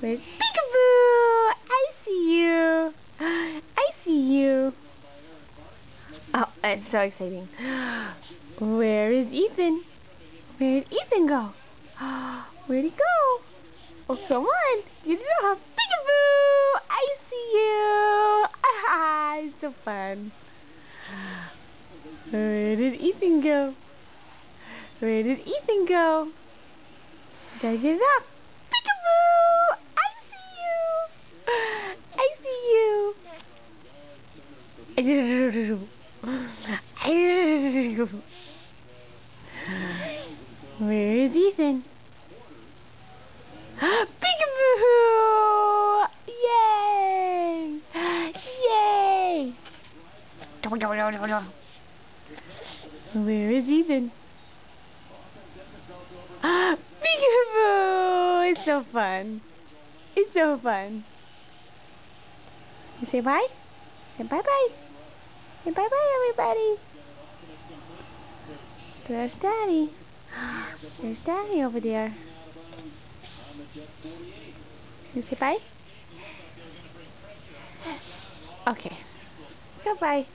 Where's Peekaboo? I see you. I see you. Oh, it's so exciting. Where is Ethan? Where did Ethan go? Where'd he go? Oh, come on. You know, Peekaboo! I see you. Ah, it's so fun. Where did Ethan go? Where did Ethan go? Gotta get it up. Peekaboo! I see you. I see you. Where is Ethan? Peekaboo! Yay! Yay! Where is Ethan? Peekaboo! It's so fun. It's so fun. You say bye? Say bye-bye. Say bye-bye, everybody. There's Daddy. There's Daddy over there. You say bye? Okay. Goodbye.